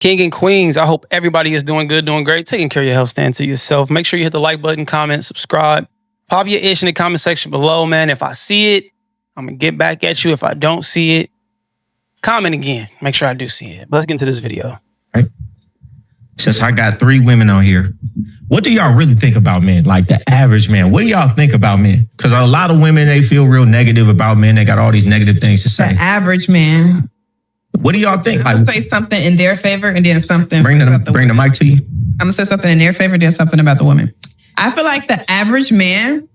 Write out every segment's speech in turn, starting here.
King and queens, I hope everybody is doing good, doing great, taking care of your health, stand to yourself. Make sure you hit the like button, comment, subscribe. Pop your ish in the comment section below, man. If I see it, I'm going to get back at you. If I don't see it, comment again. Make sure I do see it. But let's get into this video. Right. Since I got 3 women on here, what do y'all really think about men? Like the average man. What do y'all think about men? Because a lot of women, they feel real negative about men. They got all these negative things to say. The average man. What do y'all think? I'm gonna say something in their favor and then something bring about the mic to you. I'm gonna say something in their favor, then something about the woman. I feel like the average man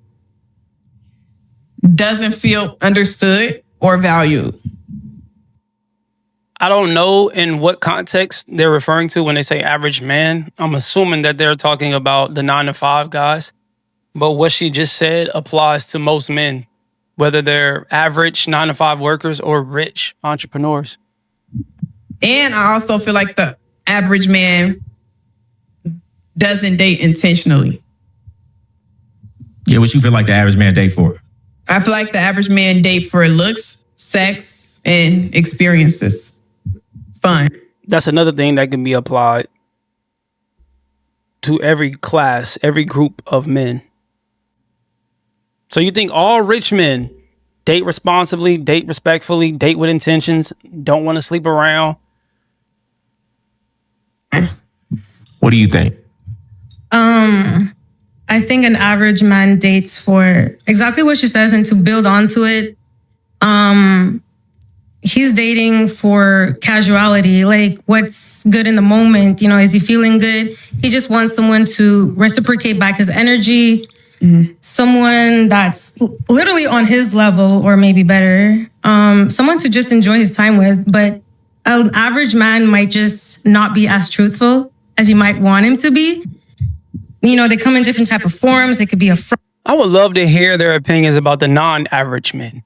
doesn't feel understood or valued. I don't know in what context they're referring to when they say average man. I'm assuming that they're talking about the 9-to-5 guys. But what she just said applies to most men, whether they're average 9-to-5 workers or rich entrepreneurs. And I also feel like the average man doesn't date intentionally. Yeah, what you feel like the average man date for? I feel like the average man date for looks, sex, and experiences. Fun. That's another thing that can be applied to every class, every group of men. So you think all rich men date responsibly, date respectfully, date with intentions, don't want to sleep around? What do you think? I think an average man dates for exactly what she says, and to build onto it, he's dating for casuality, like what's good in the moment. You know, is he feeling good? He just wants someone to reciprocate back his energy, someone that's literally on his level or maybe better, someone to just enjoy his time with. But an average man might just not be as truthful as you might want him to be. You know, they come in different type of forms. They could be a I would love to hear their opinions about the non-average men.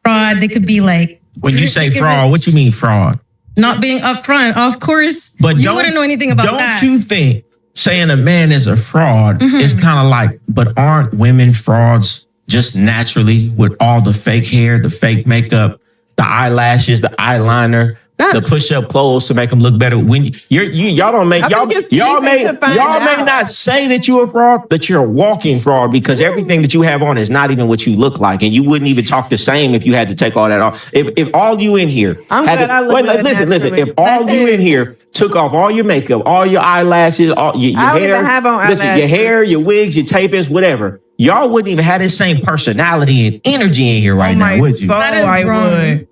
fraud. They could be like... When you say fraud, what you mean fraud? Not being upfront. Of course, but you wouldn't know anything about that. Don't you think saying a man is a fraud is kind of like, but aren't women frauds just naturally with all the fake hair, the fake makeup, the eyelashes, the eyeliner, the push-up clothes to make them look better? When y'all don't make y'all may not say that you're a fraud, but you're a walking fraud because everything that you have on is not even what you look like, and you wouldn't even talk the same if you had to take all that off. If all you in here, listen, if all you in here took off all your makeup, all your eyelashes, all your hair, your hair, your wigs, your tapings, whatever, y'all wouldn't even have the same personality and energy in here right now, would you? I would.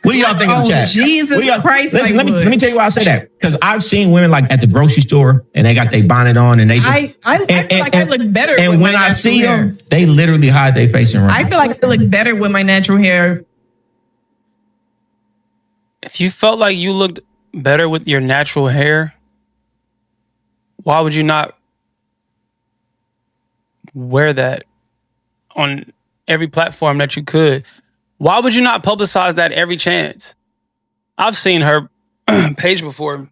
What do y'all think of the chat? Jesus Christ! Let me tell you why I say that. Because I've seen women like at the grocery store and they got their bonnet on and they just, I feel like I look better. And when I see them, they literally hide their face and run. I feel like I look better with my natural hair. If you felt like you looked better with your natural hair, why would you not wear that on every platform that you could? Why would you not publicize that every chance? I've seen her page before.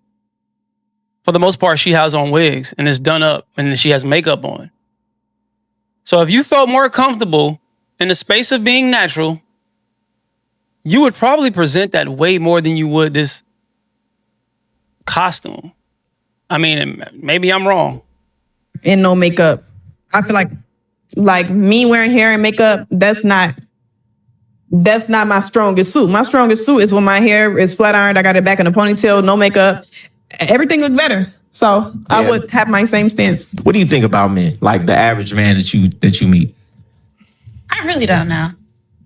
For the most part, she has on wigs and it's done up and she has makeup on. So if you felt more comfortable in the space of being natural, you would probably present that way more than you would this costume. I mean, maybe I'm wrong. And no makeup. I feel like me wearing hair and makeup, that's not my strongest suit. My strongest suit is when my hair is flat ironed, I got it back in a ponytail, no makeup. Everything looks better. So I would have my same stance. What do you think about men? Like the average man that you meet? I really don't know.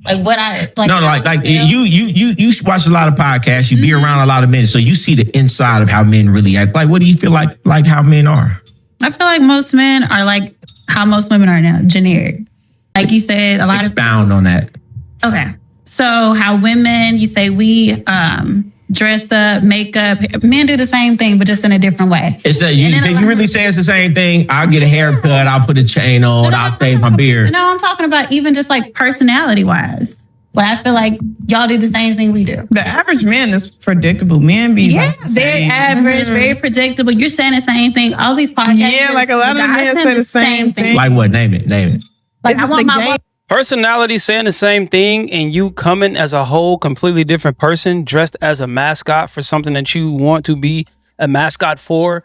Like what I like. No, like you watch a lot of podcasts. You be around a lot of men, so you see the inside of how men really act. Like, what do you feel like how men are? I feel like most men are like how most women are now, generic. Like you said, a lot expound on that. Okay. So how women, you say we dress up, makeup, men do the same thing, but just in a different way. It's that you really say it's the same thing. I'll get a haircut, I'll put a chain on, I'll shave my beard. No, I'm talking about even just like personality wise. Like I feel like y'all do the same thing we do. The average man is predictable. Men be very average, very predictable. You're saying the same thing. All these podcasts. Yeah, like a lot of the men say the same thing. Like what? Name it. Like I want my Personality saying the same thing and you coming as a whole completely different person dressed as a mascot for something that you want to be a mascot for,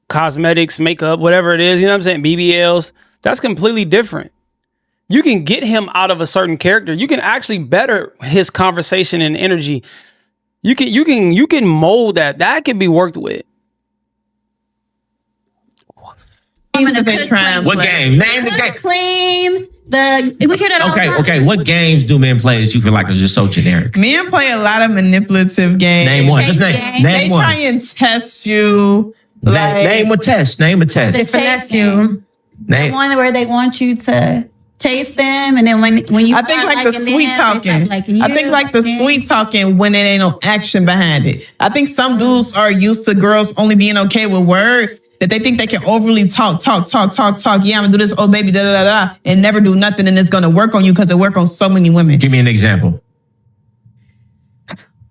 cosmetics, makeup, whatever it is, you know what I'm saying, BBLs, that's completely different. You can get him out of a certain character. You can actually better his conversation and energy. You can mold that. That can be worked with. Games that they try and What play. game? Name the game. Clean. We hear that all the time. Okay. What games do men play that you feel like are just so generic? Men play a lot of manipulative games. Name one. Just Chase name They one. try and test you. Name a test. Name a They test. finesse you. Name. One where they want you to chase them, and then when you I think start like the liking sweet them, they start talking. liking you, I think like the them. sweet talking when it ain't no action behind it. I think some dudes are used to girls only being okay with words that they think they can overly talk. Yeah, I'm gonna do this. Oh baby, da da da da, and never do nothing, and it's gonna work on you because it work on so many women. Give me an example.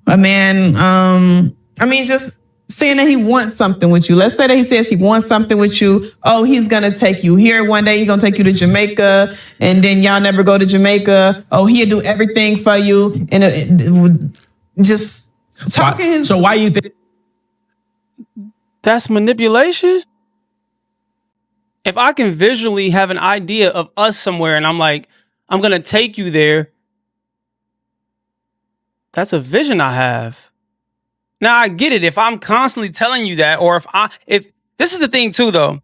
A man, I mean, just saying that he wants something with you. Let's say that he says he wants something with you. Oh, he's gonna take you here one day. He's gonna take you to Jamaica, and then y'all never go to Jamaica. Oh, he'll do everything for you, and just talking his. So why you think? That's manipulation. If I can visually have an idea of us somewhere and I'm like, I'm going to take you there. That's a vision I have. Now I get it. If I'm constantly telling you that, or if this is the thing too, though,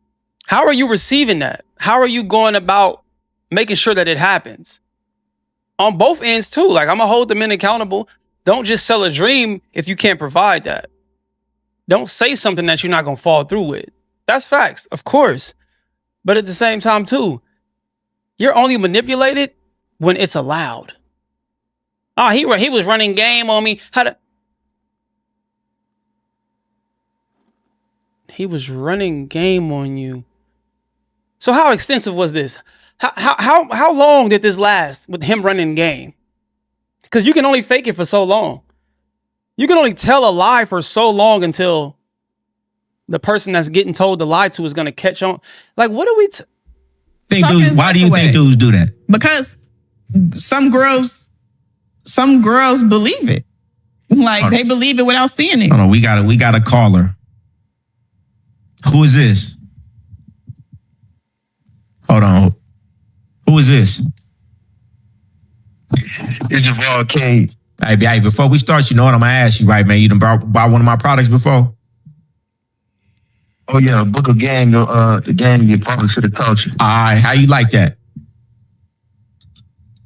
how are you receiving that? How are you going about making sure that it happens on both ends too? Like, I'm going to hold the men accountable. Don't just sell a dream if you can't provide that. Don't say something that you're not going to fall through with. That's facts, of course. But at the same time, too, you're only manipulated when it's allowed. Oh, he was running game on me. He was running game on you. So how extensive was this? How long did this last with him running game? Because you can only fake it for so long. You can only tell a lie for so long until the person that's getting told the lie to is going to catch on. Like, what do we Think Talking dudes, why do you away. think dudes do that? Because some girls believe it. Like they believe it without seeing it. Hold on, we got a caller. Who is this? Hold on. Who is this? It's Javon Cade. Hey, before we start, you know what I'm gonna ask you, right, man? You done bought one of my products before? Oh yeah, Book of Game, the game you probably should have taught you. All right, how you like that?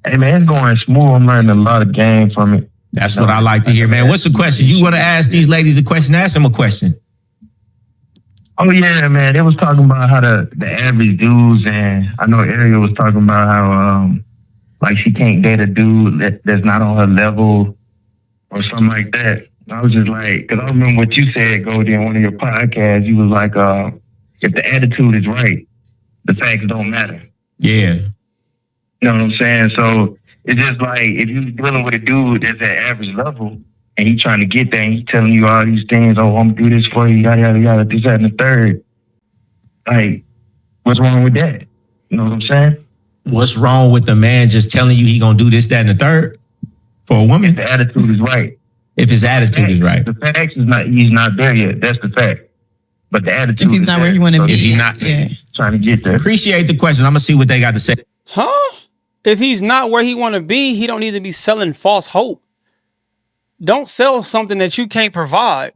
Hey man, it's going smooth. I'm learning a lot of game from it. That's what I like to hear, man. What's the question? You want to ask these ladies a question? Ask them a question. Oh yeah, man. They was talking about how the average dudes, and I know Ariel was talking about how like she can't date a dude that's not on her level or something like that. And I was just like, because I remember what you said, Goldie, in one of your podcasts. You was like, if the attitude is right, the facts don't matter. Yeah. You know what I'm saying? So it's just like if you're dealing with a dude that's at average level and he's trying to get there and he's telling you all these things, oh, I'm gonna do this for you, yada, yada, yada, this, that, and the third. Like, what's wrong with that? You know what I'm saying? What's wrong with the man just telling you he gonna do this, that, and the third for a woman? The attitude is right. If his attitude is right. The facts is not, he's not there yet. That's the fact. But the attitude If he's is not there. where you want to So be. if he's not- yeah. trying to get there. Appreciate the question. I'm gonna see what they got to say. Huh? If he's not where he want to be, he don't need to be selling false hope. Don't sell something that you can't provide.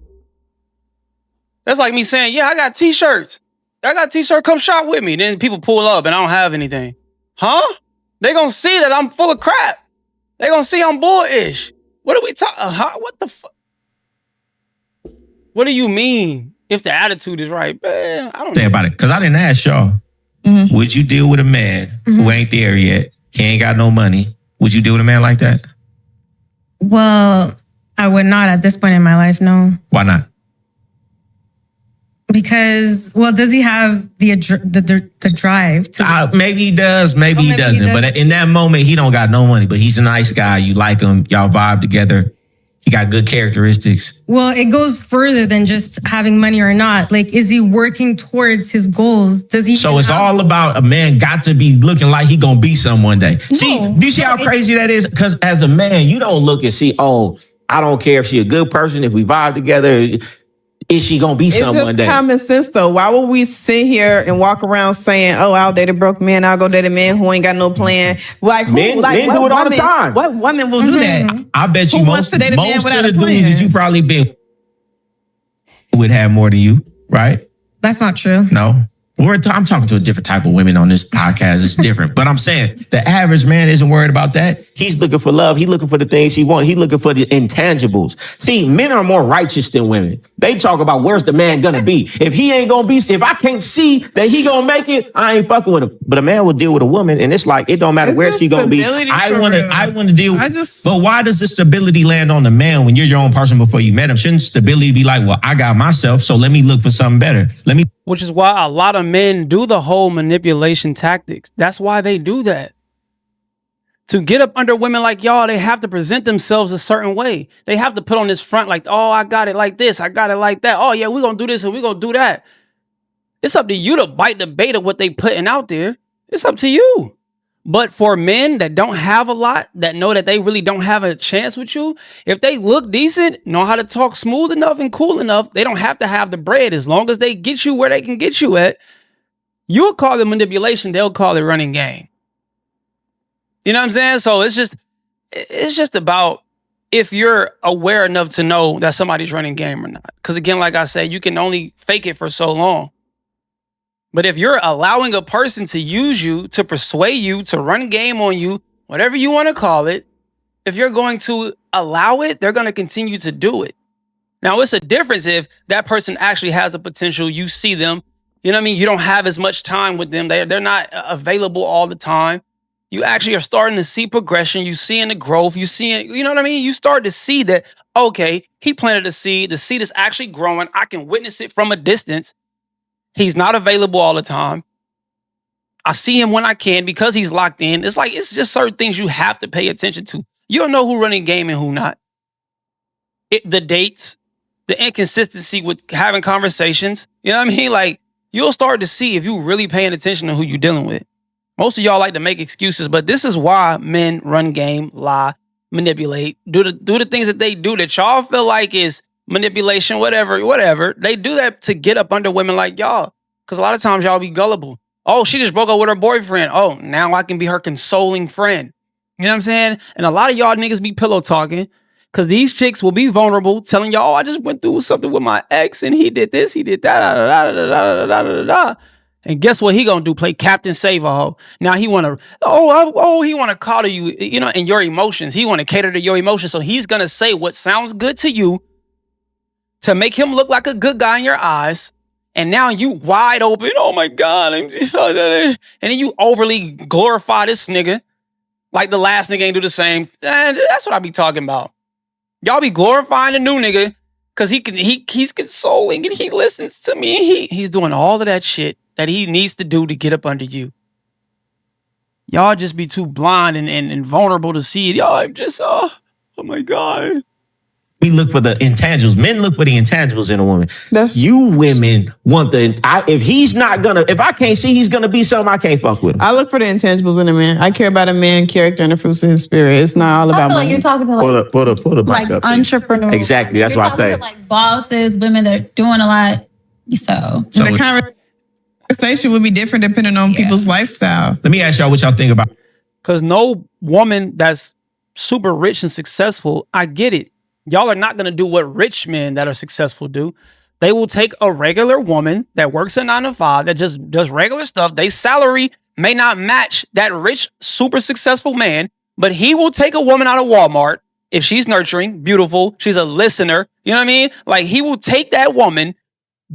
That's like me saying, yeah, I got t-shirts. Come shop with me. Then people pull up and I don't have anything. Huh? They gonna see that I'm full of crap. They gonna see I'm bullish. What are we talking? What the fuck? What do you mean? If the attitude is right, man, I don't Say know. about it, because I didn't ask y'all. Mhm. Would you deal with a man who ain't there yet? He ain't got no money. Would you deal with a man like that? Well, I would not at this point in my life, no. Why not? Because, well, does he have the drive to? Maybe he does, maybe he maybe he doesn't. But in that moment, he don't got no money. But he's a nice guy. You like him. Y'all vibe together. He got good characteristics. Well, it goes further than just having money or not. Like, is he working towards his goals? Does he? So it's all about a man got to be looking like he gonna be some one day. See, do you see how crazy that is? Because as a man, you don't look and see, oh, I don't care if she a good person, if we vibe together. Is she gonna be It's some one just day? common sense, though. Why would we sit here and walk around saying, "Oh, I'll date a broke man. I'll go date a man who ain't got no plan"? Like, who, Men like do what it all the woman- time. What woman will do that? I bet you Who wants most to date a man of without the a dudes plan? that you probably been would have more than you, right? That's not true. No. I'm talking to a different type of women on this podcast. It's different. But I'm saying the average man isn't worried about that. He's looking for love. He's looking for the things he wants. He's looking for the intangibles. See, men are more righteous than women. They talk about where's the man gonna be. If he ain't gonna be, if I can't see that he gonna make it, I ain't fucking with him. But a man will deal with a woman, and it's like it don't matter It's where just she gonna be. stability I for wanna real. deal. But why does the stability land on the man when you're your own person before you met him? Shouldn't stability be like, well, I got myself, so let me look for something better. Which is why a lot of men do the whole manipulation tactics. That's why they do that. To get up under women like y'all, they have to present themselves a certain way. They have to put on this front like, oh, I got it like this. I got it like that. Oh, yeah, we're going to do this and we're going to do that. It's up to you to bite the bait of what they putting out there. It's up to you. But for men that don't have a lot, that know that they really don't have a chance with you, if they look decent, know how to talk smooth enough and cool enough, they don't have to have the bread. As long as they get you where they can get you at, you'll call it manipulation. They'll call it running game. You know what I'm saying? So it's just about if you're aware enough to know that somebody's running game or not. Because again, like I said, you can only fake it for so long. But if you're allowing a person to use you, to persuade you, to run game on you, whatever you want to call it, if you're going to allow it, they're going to continue to do it. Now, it's a difference if that person actually has a potential. You see them, you know what I mean? You don't have as much time with them. They're not available all the time. You actually are starting to see progression. You seeing the growth. You seeing, you know what I mean? You start to see that, okay, he planted a seed. The seed is actually growing. I can witness it from a distance. He's not available all the time. I see him when I can because he's locked in. It's like, it's just certain things you have to pay attention to. You don't know who running game and who not. The dates, the inconsistency with having conversations. You know what I mean? Like, you'll start to see if you really paying attention to who you're dealing with. Most of y'all like to make excuses, but this is why men run game, lie, manipulate, do the things that they do that y'all feel like is manipulation, whatever. They do that to get up under women like y'all. Because a lot of times y'all be gullible. Oh, she just broke up with her boyfriend. Oh, now I can be her consoling friend. You know what I'm saying? And a lot of y'all niggas be pillow talking. Because these chicks will be vulnerable, telling y'all, oh, I just went through something with my ex and he did this, he did that, da, da, da, da, da, da, da, da. And guess what he gonna do? Play Captain Save a Hoe. Now he wanna, he wanna coddle you, you know, and your emotions. He wanna cater to your emotions. So he's gonna say what sounds good to you to make him look like a good guy in your eyes. And now you wide open. Oh my God. And then you overly glorify this nigga like the last nigga ain't do the same. And that's what I be talking about. Y'all be glorifying the new nigga because he's consoling and he listens to me. He's doing all of that shit that he needs to do to get up under you. Y'all just be too blind and vulnerable to see it. Y'all, I'm just, oh my God. We look for the intangibles. Men look for the intangibles in a woman. You women want if I can't see he's gonna be something, I can't fuck with him. I look for the intangibles in a man. I care about a man, character, and the fruits of his spirit. It's not all I about feel like money. you're talking to Pull the like mic up. entrepreneurs. Exactly. That's You're what I talking say. to like bosses, women that are doing a lot. So The conversation would be different depending on people's lifestyle. Let me ask y'all what y'all think about. Because no woman that's super rich and successful, I get it. Y'all are not going to do what rich men that are successful do. They will take a regular woman that works a 9 to 5, that just does regular stuff. Their salary may not match that rich, super successful man, but he will take a woman out of Walmart if she's nurturing, beautiful, she's a listener. You know what I mean? Like, he will take that woman,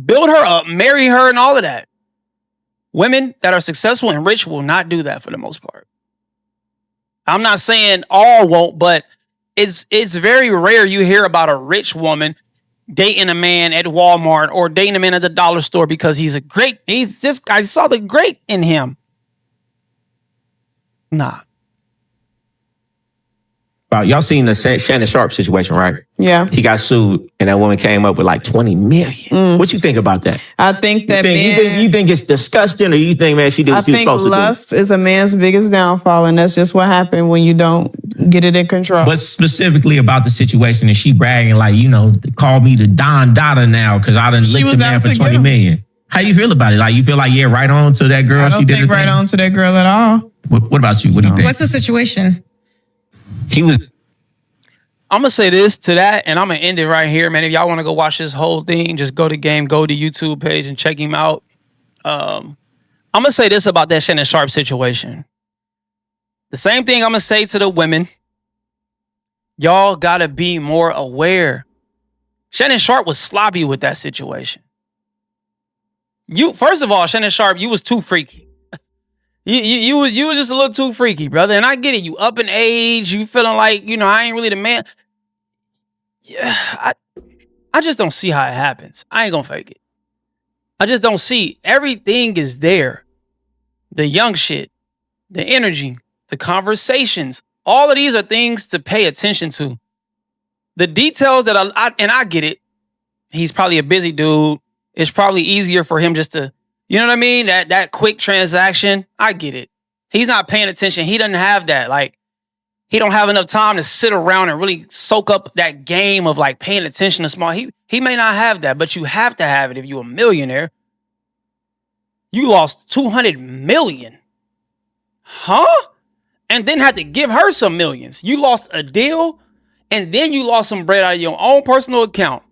build her up, marry her, and all of that. Women that are successful and rich will not do that for the most part. I'm not saying all won't, but it's very rare you hear about a rich woman dating a man at Walmart or dating a man at the dollar store because I saw the great in him. Nah. about, y'all seen the Shannon Sharp situation, right? Yeah. He got sued and that woman came up with like 20 million. What you think about that? I think that You think it's disgusting, or you think, man, she did what she was supposed to do? lust is a man's biggest downfall, and that's just what happened when you don't get it in control. But specifically about the situation, and she bragging like, you know, call me the Don Dada now because I done licked was the man out for to get 20 him. million. How you feel about it? Like, you feel like, yeah, right on to that girl. I don't She did think her right thing? on to that girl at all. What about you? What do you think? What's the situation? He was I'm gonna say this to that, and I'm gonna end it right here, man. If y'all want to go watch this whole thing, just go to YouTube page and check him out. I'm gonna say this about that Shannon Sharp situation. The same thing I'm gonna say to the women. Y'all gotta be more aware. Shannon Sharp was sloppy with that situation. First of all, Shannon Sharp, you was too freaky. You was just a little too freaky, brother. And I get it. You up in age. You feeling like, I ain't really the man. Yeah, I just don't see how it happens. I ain't gonna fake it. I just don't see. Everything is there. The young shit, the energy, the conversations. All of these are things to pay attention to. The details that I get it. He's probably a busy dude. It's probably easier for him just to, you know what I mean? That quick transaction. I get it. He's not paying attention. He doesn't have that. Like, he don't have enough time to sit around and really soak up that game of like paying attention to small. He may not have that, but you have to have it if you're a millionaire. You lost 200 million. Huh? And then had to give her some millions. You lost a deal, and then you lost some bread out of your own personal account.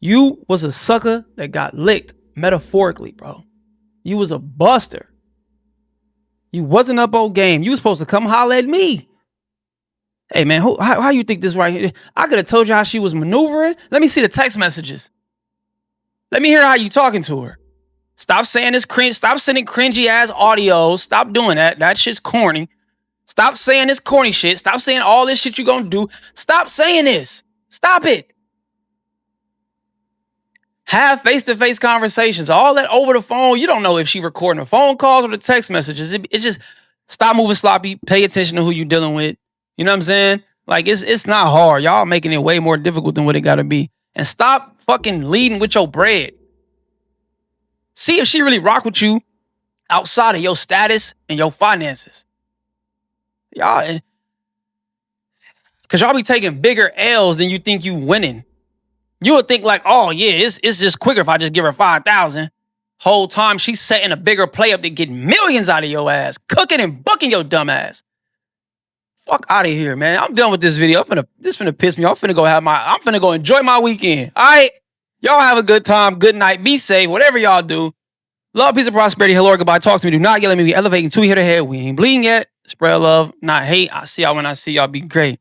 You was a sucker that got licked, metaphorically, bro. You was a buster. You wasn't up on game. You was supposed to come holler at me. Hey, man, how you think this right here? I could have told you how she was maneuvering. Let me see the text messages. Let me hear how you talking to her. Stop saying this cringe. Stop sending cringy ass audios. Stop doing that. That shit's corny. Stop saying this corny shit. Stop saying all this shit you gonna do. Stop saying this. Stop it. Have face-to-face conversations. All that over the phone. You don't know if she recording the phone calls or the text messages. It's just stop moving sloppy. Pay attention to who you're dealing with. You know what I'm saying? Like, it's not hard. Y'all making it way more difficult than what it gotta be. And stop fucking leading with your bread. See if she really rock with you outside of your status and your finances. Y'all, because y'all be taking bigger L's than you think you winning. You would think like, oh yeah, it's just quicker if I just give her 5,000. Whole time she's setting a bigger play up to get millions out of your ass, cooking and booking your dumb ass. Fuck out of here, man. I'm done with this video. This finna piss me off. I'm finna go enjoy my weekend. All right, y'all have a good time. Good night. Be safe. Whatever y'all do. Love, peace, and prosperity. Hello, goodbye. Talk to me. Do not yell at me. We elevating 2 hit ahead. We ain't bleeding yet. Spread love, not hate. I see y'all when I see y'all. Be great.